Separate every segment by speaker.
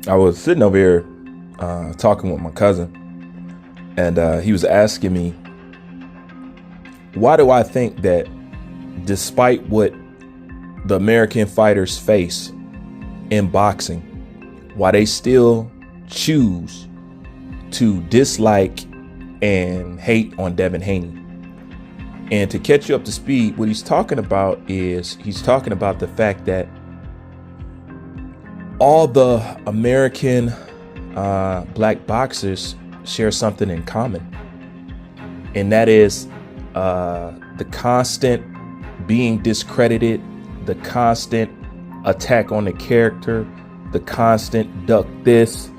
Speaker 1: I was sitting over here talking with my cousin, and he was asking me, why do I think that despite what the American fighters face in boxing, why they still choose to dislike and hate on Devin Haney? And to catch you up to speed, what he's talking about is he's talking about the fact that all the American black boxers share something in common. And that is the constant being discredited, the constant attack on the character, the constant duck this,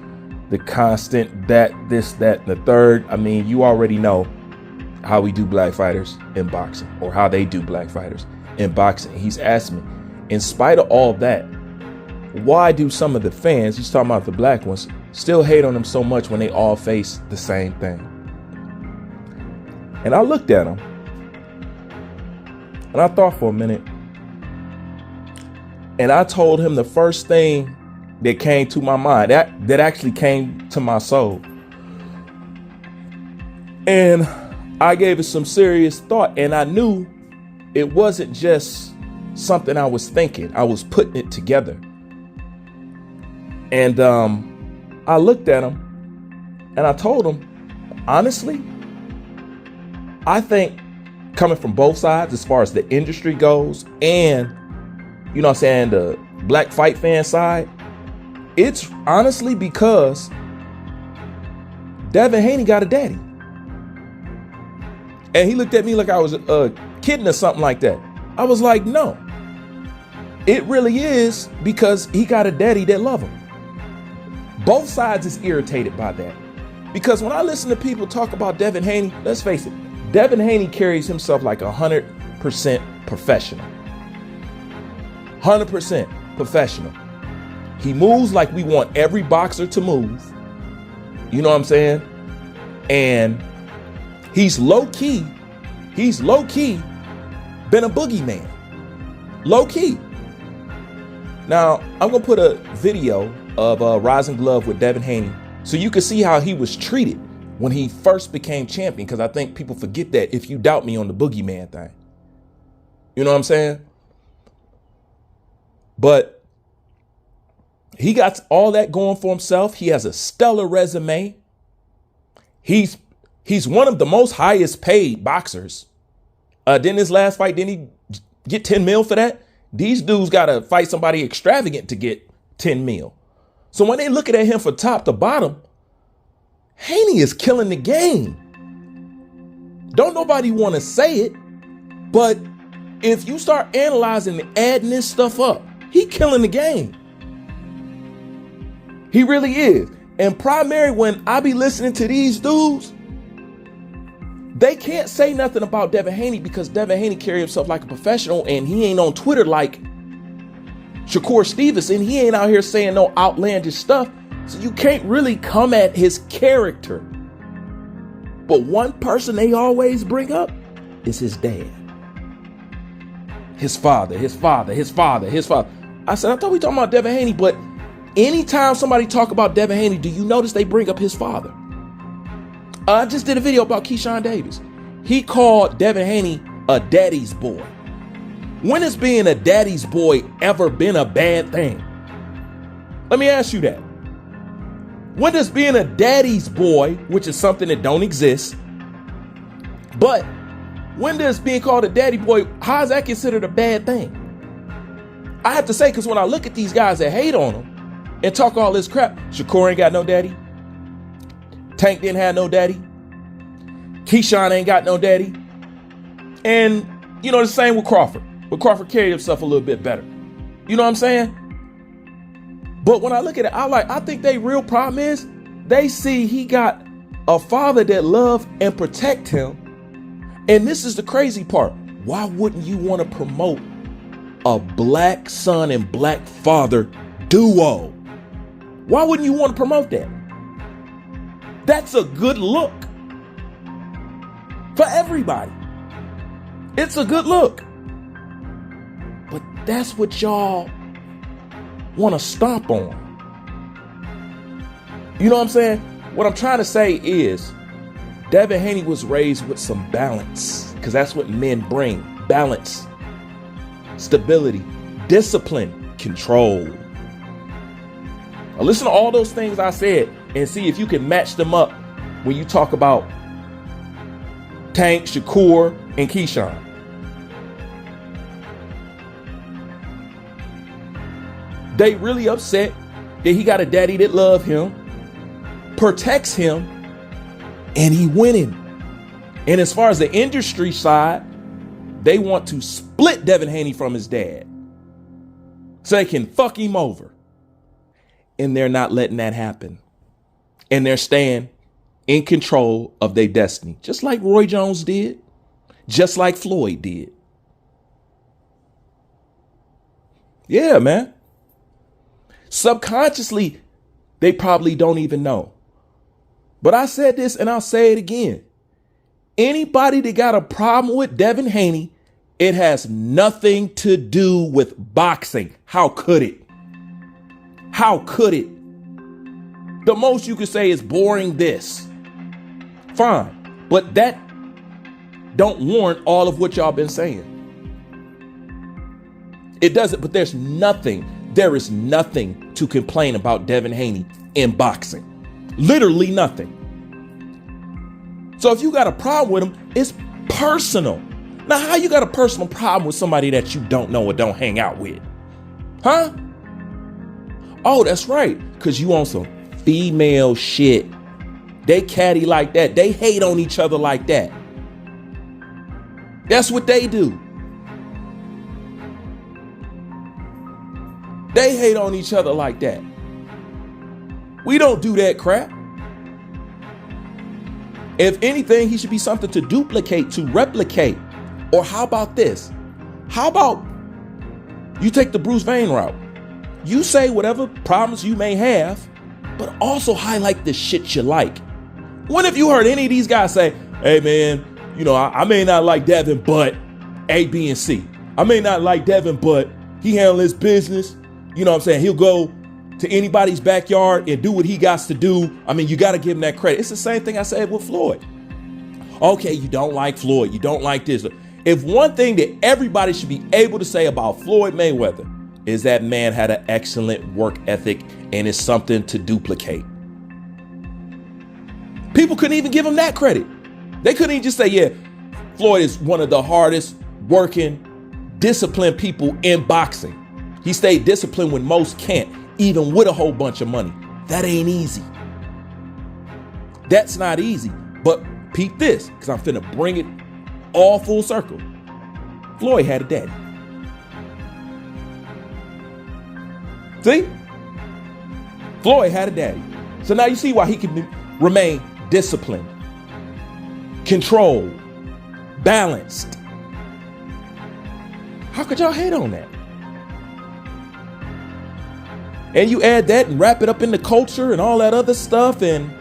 Speaker 1: the constant that, this, that, and the third. I mean, you already know how we do black fighters in boxing, or how they do black fighters in boxing. He's asked me, in spite of all that, why do some of the fans, he's talking about the black ones, still hate on them so much when they all face the same thing? And I looked at him and I thought for a minute, and I told him the first thing that came to my mind, that actually came to my soul. And I gave it some serious thought, and I knew it wasn't just something I was thinking. I was putting it together. And I looked at him and I told him, honestly, I think coming from both sides, as far as the industry goes and, you know what I'm saying, the black fight fan side, it's honestly because Devin Haney got a daddy. And he looked at me like I was kidding or something like that. I was like, no, it really is because he got a daddy that love him. Both sides is irritated by that. Because when I listen to people talk about Devin Haney, let's face it, Devin Haney carries himself like 100% professional. 100% professional. He moves like we want every boxer to move. You know what I'm saying? And he's low-key been a boogeyman. Low-key. Now, I'm going to put a video of Rising Glove with Devin Haney so you can see how he was treated when he first became champion, because I think people forget that if you doubt me on the boogeyman thing. You know what I'm saying? But he got all that going for himself. He has a stellar resume. He's one of the most highest paid boxers. Didn't his last fight, didn't he get 10 mil for that? These dudes got to fight somebody extravagant to get 10 mil. So when they looking at him from top to bottom, Haney is killing the game. Don't nobody want to say it, but if you start analyzing and adding this stuff up, he killing the game. He really is. And primary, when I be listening to these dudes, they can't say nothing about Devin Haney because Devin Haney carry himself like a professional, and he ain't on Twitter like SHAKUR Stevenson. He ain't out here saying no outlandish stuff. So you can't really come at his character. But one person they always bring up is his dad. His father. I said, I thought we talking about Devin Haney, but anytime somebody talk about Devin Haney, do you notice they bring up his father? I just did a video about KEYSHAWN Davis. He called Devin Haney a daddy's boy. When has being a daddy's boy ever been a bad thing? Let me ask you that. When does being a daddy's boy, which is something that don't exist, but when does being called a daddy boy, how is that considered a bad thing? I have to say, because when I look at these guys that hate on him and talk all this crap, SHAKUR ain't got no daddy. Tank didn't have no daddy. KEYSHAWN ain't got no daddy. And, you know, the same with Crawford. But Crawford carried himself a little bit better. You know what I'm saying? But when I look at it, I think their real problem is they see he got a father that love and protect him. And this is the crazy part. Why wouldn't you want to promote a black son and black father duo? Why wouldn't you want to promote that? That's a good look for everybody. It's a good look. But that's what y'all want to stomp on. You know what I'm saying? What I'm trying to say is Devin Haney was raised with some balance, because that's what men bring. Balance, stability, discipline, control. Now listen to all those things I said and see if you can match them up when you talk about Tank, SHAKUR, and KEYSHAWN. They really upset that he got a daddy that love him, protects him, and he winning. And as far as the industry side, they want to split Devin Haney from his dad so they can fuck him over. And they're not letting that happen. And they're staying in control of their destiny, just like Roy Jones did, just like Floyd did. Yeah, man. Subconsciously, they probably don't even know. But I said this and I'll say it again. Anybody that got a problem with Devin Haney, it has nothing to do with boxing. How could it? How could it? The most you could say is boring this. Fine. But that don't warrant all of what y'all been saying. It doesn't, but there is nothing to complain about Devin Haney in boxing. Literally nothing. So if you got a problem with him, it's personal. Now, how you got a personal problem with somebody that you don't know or don't hang out with? Huh? Oh, that's right. Because you on some female shit. They catty like that. They hate on each other like that. That's what they do. They hate on each other like that. We don't do that crap. If anything, he should be something to duplicate, to replicate. Or how about this? How about you take the Bruce Wayne route? You say whatever problems you may have, but also highlight the shit you like. When have you heard any of these guys say, hey man, you know, I may not like Devin, but A, B, and C. I may not like Devin, but he handle his business. You know what I'm saying? He'll go to anybody's backyard and do what he got to do. I mean, you got to give him that credit. It's the same thing I said with Floyd. Okay, you don't like Floyd. You don't like this. If one thing that everybody should be able to say about Floyd Mayweather is that man had an excellent work ethic and is something to duplicate. People couldn't even give him that credit. They couldn't even just say, yeah, Floyd is one of the hardest working, disciplined people in boxing. He stayed disciplined when most can't, even with a whole bunch of money. That ain't easy. That's not easy. But peep this, because I'm finna bring it all full circle. Floyd had a daddy. See? Floyd had a daddy. So now you see why he can remain disciplined, controlled, balanced. How could y'all hate on that? And you add that and wrap it up in the culture and all that other stuff, and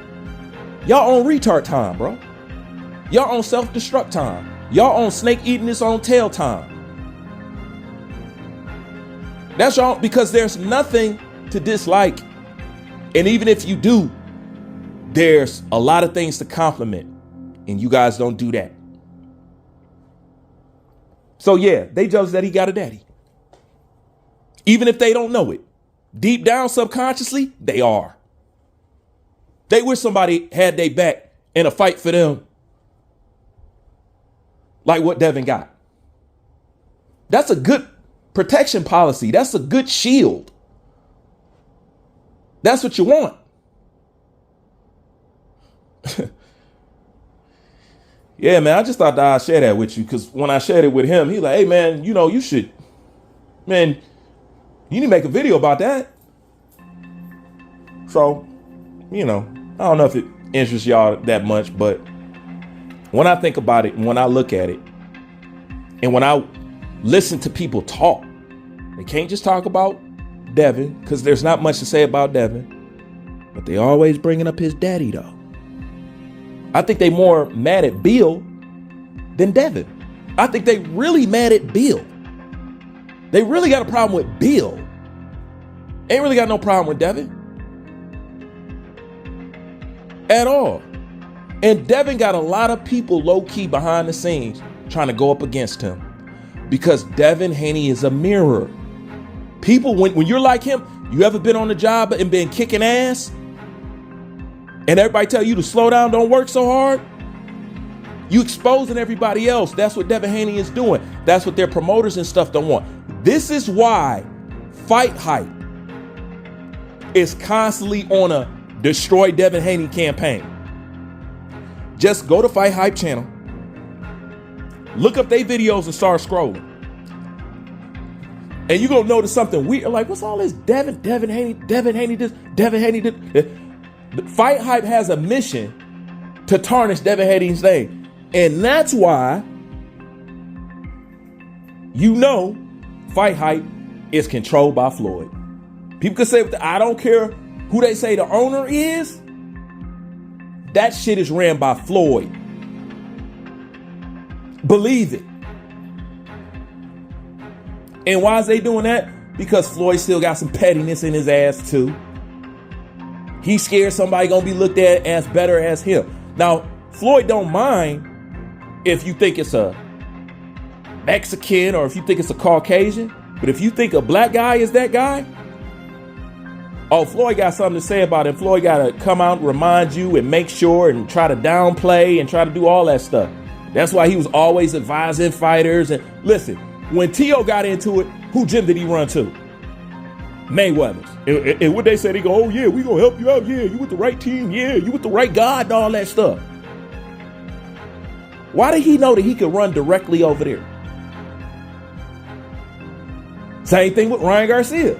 Speaker 1: y'all on retard time, bro. Y'all on self-destruct time. Y'all on snake eating its own tail time. That's y'all, because there's nothing to dislike. And even if you do, there's a lot of things to compliment. And you guys don't do that. So yeah, they jealous that he got a daddy. Even if they don't know it. Deep down subconsciously, they are. They wish somebody had their back in a fight for them. Like what Devin got. That's a good protection policy. That's a good shield. That's what you want. Yeah, man, I just thought that I'd share that with you, because when I shared it with him, he's like, hey, man, you know, you should, man, you need to make a video about that. So, you know, I don't know if it interests y'all that much, but when I think about it and when I look at it and when I listen to people talk, they can't just talk about Devin, because there's not much to say about Devin, but they always bringing up his daddy, though. I think they more mad at Bill than Devin. I think they really mad at Bill. They really got a problem with Bill. Ain't really got no problem with Devin. at all. And Devin got a lot of people low key behind the scenes trying to go up against him because Devin Haney is a mirror. People, when you're like him, you ever been on the job and been kicking ass and everybody tell you to slow down, don't work so hard? You exposing everybody else. That's what Devin Haney is doing. That's what their promoters and stuff don't want. This is why Fight Hype is constantly on a destroy Devin Haney campaign. Just go to Fight Hype channel, look up their videos and start scrolling. And you're gonna notice something weird. Like, what's all this Devin Haney this, Devin Haney this? Fight Hype has a mission to tarnish Devin Haney's name. And that's why, Fight Hype is controlled by Floyd. People can say, I don't care who they say the owner is. That shit is ran by Floyd. Believe it. And why is they doing that? Because Floyd still got some pettiness in his ass too. He's scared somebody gonna be looked at as better as him. Now, Floyd don't mind if you think it's a Mexican or if you think it's a Caucasian. But if you think a black guy is that guy, oh, Floyd got something to say about it. Floyd got to come out and remind you and make sure and try to downplay and try to do all that stuff. That's why he was always advising fighters. And listen, when T.O. got into it, who gym did he run to? Mayweather's. And what they said, they go, oh yeah, we gonna help you out. Yeah, you with the right team. Yeah, you with the right guy and all that stuff. Why did he know that he could run directly over there? Same thing with Ryan Garcia.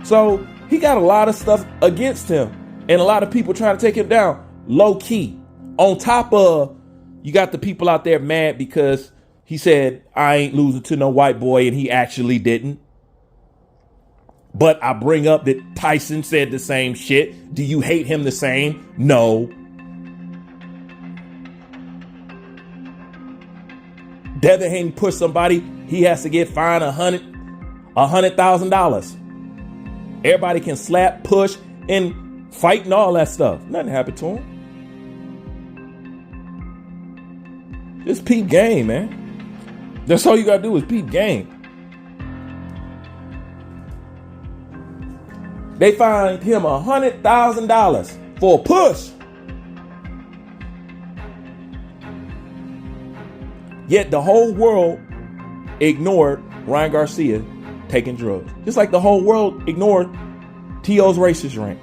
Speaker 1: So he got a lot of stuff against him and a lot of people trying to take him down low key. On top of, you got the people out there mad because he said, I ain't losing to no white boy, and he actually didn't. But I bring up that Tyson said the same shit. Do you hate him the same? No. Devin Haney pushed somebody, he has to get fined $100,000. Everybody can slap, push, and fight and all that stuff. Nothing happened to him. Just peep game, man. That's all you gotta do is peep game. They fined him $100,000 for a push. Yet the whole world ignored Ryan Garcia taking drugs. Just like the whole world ignored T.O.'s racist rant.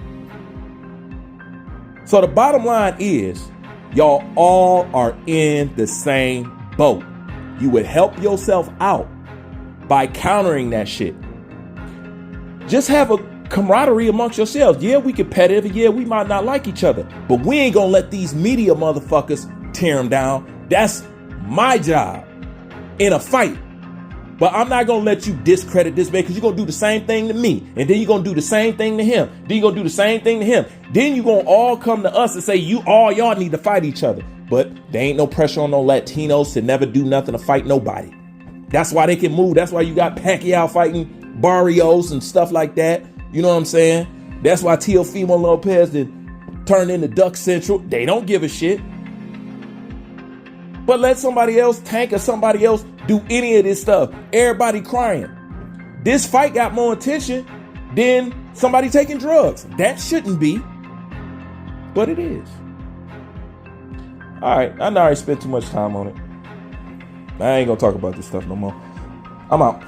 Speaker 1: So the bottom line is, y'all all are in the same boat. You would help yourself out by countering that shit. Just have a camaraderie amongst yourselves. Yeah, we competitive. Yeah, we might not like each other, but we ain't gonna let these media motherfuckers tear them down. That's my job in a fight. But I'm not gonna let you discredit this man, because you're gonna do the same thing to me, and then you're gonna do the same thing to him, then you're gonna do the same thing to him, then you're gonna all come to us and say y'all need to fight each other. But there ain't no pressure on no Latinos to never do nothing to fight nobody. That's why they can move. That's why you got Pacquiao fighting Barrios and stuff like that. You know what I'm saying? That's why Teofimo Lopez did turn into Duck Central. They don't give a shit. But let somebody else tank or somebody else do any of this stuff. Everybody crying. This fight got more attention than somebody taking drugs. That shouldn't be, but it is. All right, I know I spent too much time on it. I ain't gonna talk about this stuff no more. I'm out.